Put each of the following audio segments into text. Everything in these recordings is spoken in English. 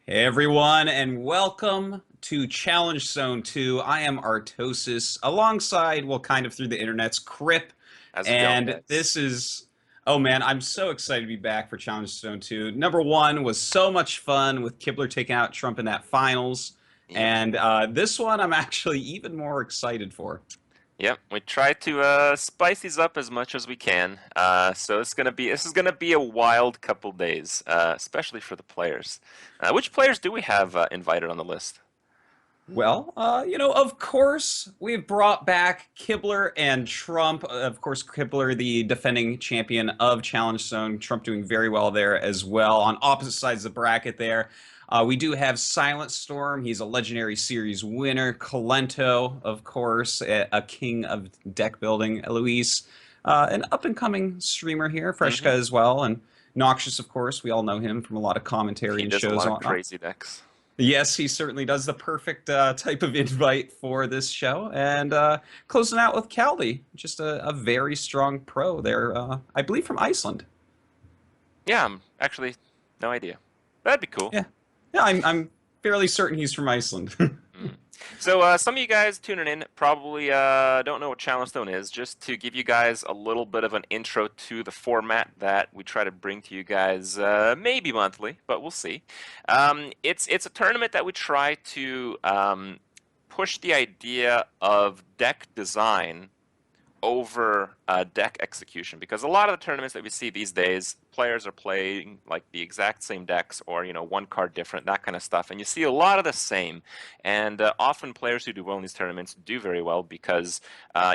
Hey everyone, and welcome to Challengestone 2. I am Artosis, alongside, well, kind of through the internet's Crip, How's it going, and guys? this is, oh man, I'm so excited to be back for Challengestone 2. Number one was so much fun with Kibler taking out Trump in that finals, Yep, and this one I'm actually even more excited for. yep. We try to spice these up as much as we can. So this is gonna be a wild couple days, especially for the players. Which players do we have invited on the list? Well, of course, we've brought back Kibler and Trump. Of course, Kibler, the defending champion of Challenge Zone. Trump doing very well there as well. On opposite sides of the bracket there. We do have Silent Storm. He's a legendary series winner. Colento, of course, a king of deck building. Luis, an up-and-coming streamer here. Freshka Hmm. as well. And Noxious, of course. We all know him from a lot of commentary He and does a shows lot and of whatnot. crazy decks. Yes, he certainly does the perfect type of invite for this show. And closing out with Caldi, just a very strong pro there, I believe from Iceland. Yeah, I'm actually no idea. That'd be cool. Yeah, yeah, I'm fairly certain he's from Iceland. Mm. So some of you guys tuning in probably don't know what Challegnestone is. Just to give you guys a little bit of an intro to the format that we try to bring to you guys, maybe monthly, but we'll see. It's a tournament that we try to push the idea of deck design over deck execution, because a lot of the tournaments that we see these days, players are playing like the exact same decks, or one card different, that kind of stuff, and you see a lot of the same. And often players who do well in these tournaments do very well because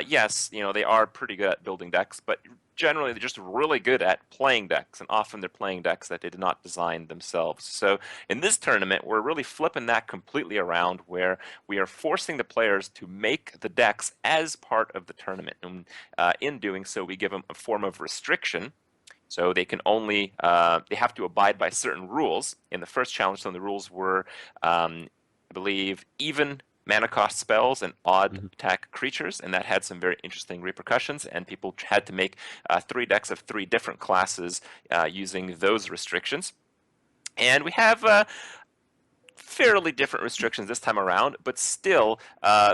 yes, they are pretty good at building decks, but generally they're just really good at playing decks, and often they're playing decks that they did not design themselves. So in this tournament, we're really flipping that completely around, where we are forcing the players to make the decks as part of the tournament. And in doing so, we give them a form of restriction. So they can only, they have to abide by certain rules. In the first challenge, some of the rules were, I believe, even mana cost spells and odd Mhm. attack creatures, and that had some very interesting repercussions, and people had to make 3 decks of 3 different classes using those restrictions. And we have fairly different restrictions this time around, but still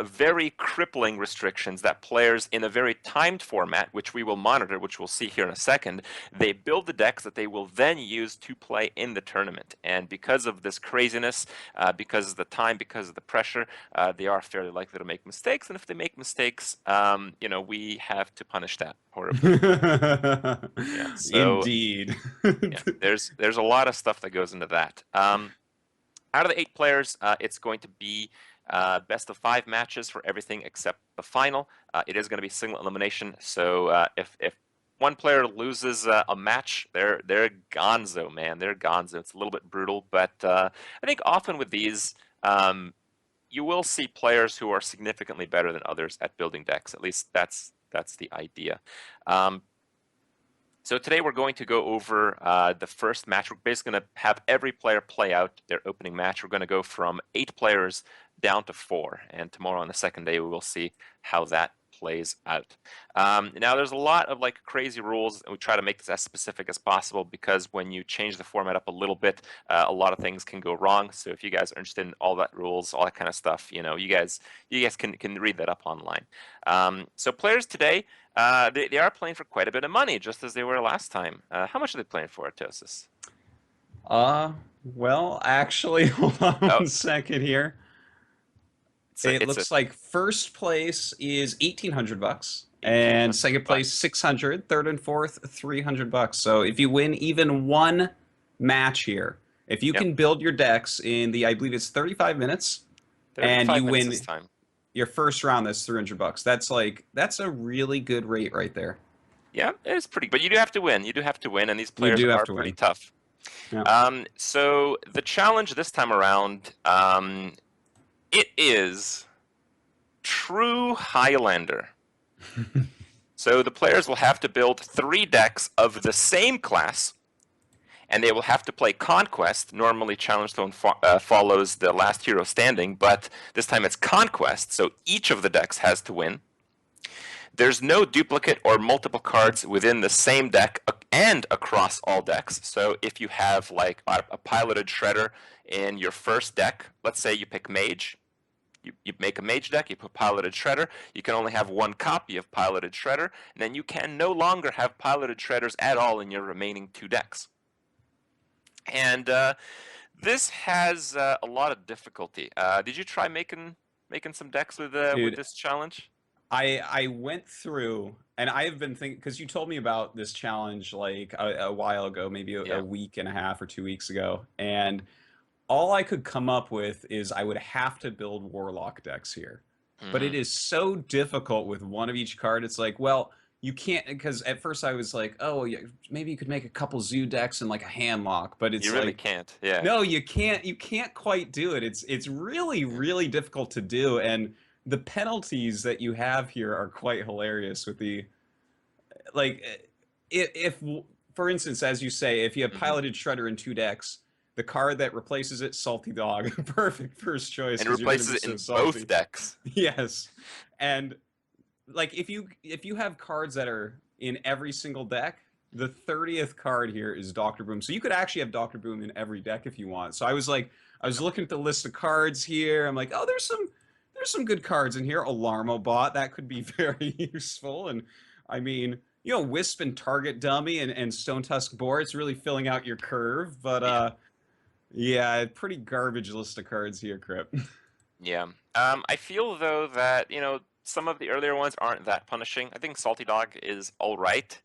very crippling restrictions that players in a very timed format, which we will monitor, which we'll see here in a second, they build the decks that they will then use to play in the tournament. And because of this craziness, because of the time, because of the pressure, they are fairly likely to make mistakes. And if they make mistakes, we have to punish that horribly. Yeah, so Indeed. yeah, there's a lot of stuff that goes into that. Out of the 8 players, it's going to be best of 5 matches for everything except the final. It is going to be single elimination, so if one player loses a match, they're gonzo, man. They're gonzo. It's a little bit brutal, but I think often with these, you will see players who are significantly better than others at building decks. At least that's the idea. Um, so today we're going to go over the first match. We're basically going to have every player play out their opening match. We're going to go from 8 players down to 4. And tomorrow on the second day, we will see how that plays out. Now, there's a lot of crazy rules, and we try to make this as specific as possible, because when you change the format up a little bit, a lot of things can go wrong. So if you guys are interested in all that rules, all that kind of stuff, you guys can read that up online. So players today, they are playing for quite a bit of money, just as they were last time. How much are they playing for, Tosis? uh, well, actually, hold on Oh, one second here. it's a It it's a looks like first place is 1,800 bucks, eighteen and hundred second place bucks. 600, third and fourth 300 bucks. So if you win even one match here, if you Yep, can build your decks in the, I believe it's 35 minutes, and 35 you minutes this win time. your first round, that's 300 bucks. That's a really good rate right there. Yeah, it's pretty. But you do have to win. You do have to win, and these You players do have are to pretty win. tough. Yeah. So the challenge this time around, it is true Highlander. So the players will have to build 3 decks of the same class, and they will have to play Conquest. Normally, Challenger follows the last hero standing, but this time it's Conquest, so each of the decks has to win. There's no duplicate or multiple cards within the same deck and across all decks. So if you have like a piloted shredder in your first deck, let's say you pick mage, you make a mage deck, you put piloted shredder, you can only have one copy of piloted shredder, and then you can no longer have piloted shredders at all in your remaining 2 decks. And this has a lot of difficulty. Did you try making some decks with Dude, this challenge? I went through and I've been thinking because you told me about this challenge like a while ago, maybe a Yeah. week and a half or 2 weeks ago, and all I could come up with is I would have to build warlock decks here. But it Hmm. is so difficult with one of each card. It's like, well, you can't because at first I was like, oh, yeah, maybe you could make a couple zoo decks and like a handlock, but You it's really like, can't. Yeah. no, you can't. You can't quite do it. It's really Yeah. really difficult to do, and the penalties that you have here are quite hilarious. With the like, if for instance, as you say, if you have Hmm. piloted shredder in 2 decks, the card that replaces it, salty dog, perfect first choice And because you're gonna replaces be it so in both salty. decks. Yes, and like if you have cards that are in every single deck, the 30th card here is Doctor Boom. So you could actually have Doctor Boom in every deck if you want. So I was like, I was looking at the list of cards here. I'm like, oh, there's some good cards in here. Alarmo Bot, that could be very useful. And I mean, Wisp and Target Dummy and Stone Tusk Boar, it's really filling out your curve. But Yeah. yeah, pretty garbage list of cards here, Crip. Yeah. I feel though that, some of the earlier ones aren't that punishing. I think Salty Dog is all right.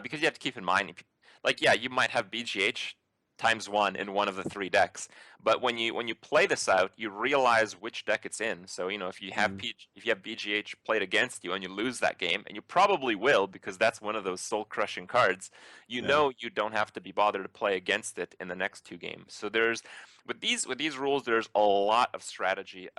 Because you have to keep in mind, like, yeah, you might have BGH times 1 in one of the 3 decks, but when you play this out, you realize which deck it's in. So, if you have Mm, if you have BGH played against you and you lose that game, and you probably will because that's one of those soul-crushing cards, yeah. you don't have to be bothered to play against it in the next 2 games. So there's with these rules, there's a lot of strategy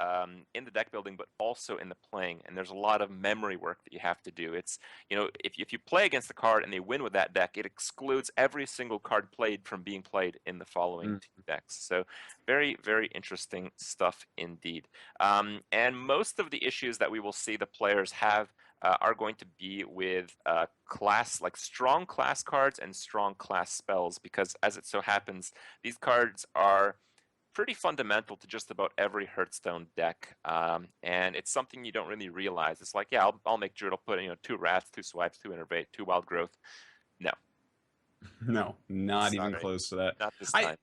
in the deck building, but also in the playing, and there's a lot of memory work that you have to do. It's if you play against the card and they win with that deck, it excludes every single card played from being played in the following Mm, 2 decks. So very, very interesting stuff indeed. And most of the issues that we will see the players have are going to be with class, like strong class cards and strong class spells, because as it so happens, these cards are pretty fundamental to just about every Hearthstone deck, and it's something you don't really realize. It's like, yeah, I'll make Druid. I'll put 2 Rats, 2 Swipes, 2 Innervate, 2 Wild Growth. No, no, not even sorry, close to that. not this I time.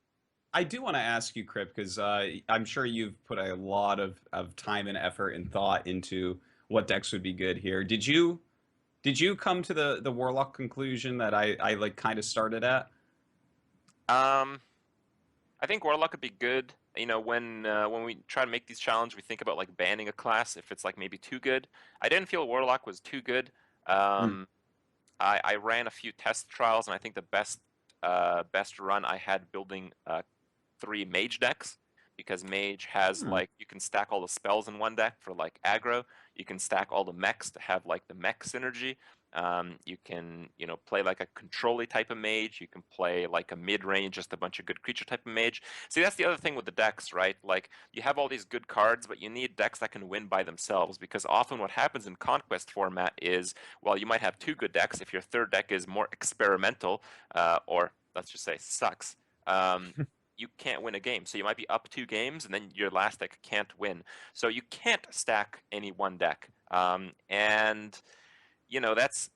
I do want to ask you, Crip, because I'm sure you've put a lot of time and effort and thought into what decks would be good here. Did you come to the Warlock conclusion that I like kind of started at? Um, I think Warlock would be good. When we try to make these challenges, we think about like banning a class if it's like maybe too good. I didn't feel Warlock was too good. Hmm. Um, I ran a few test trials, and I think the best run I had building 3 mage decks, because mage has Hmm. like, you can stack all the spells in one deck for like aggro. You can stack all the mechs to have like the mech synergy. You can play like a control-y type of mage. You can play like a mid-range, just a bunch of good creature type of mage. See, that's the other thing with the decks, right? Like, you have all these good cards, but you need decks that can win by themselves, because often what happens in conquest format is, well, you might have 2 good decks. If your third deck is more experimental, or let's just say sucks, you can't win a game. So you might be up 2 games, and then your last deck can't win. So you can't stack any one deck, and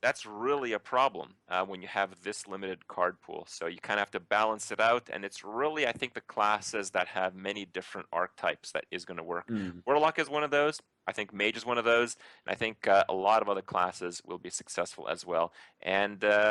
that's really a problem when you have this limited card pool. So you kind of have to balance it out, and it's really, I think, the classes that have many different archetypes that is going to work. Hmm. Warlock is one of those. I think Mage is one of those, and I think a lot of other classes will be successful as well. And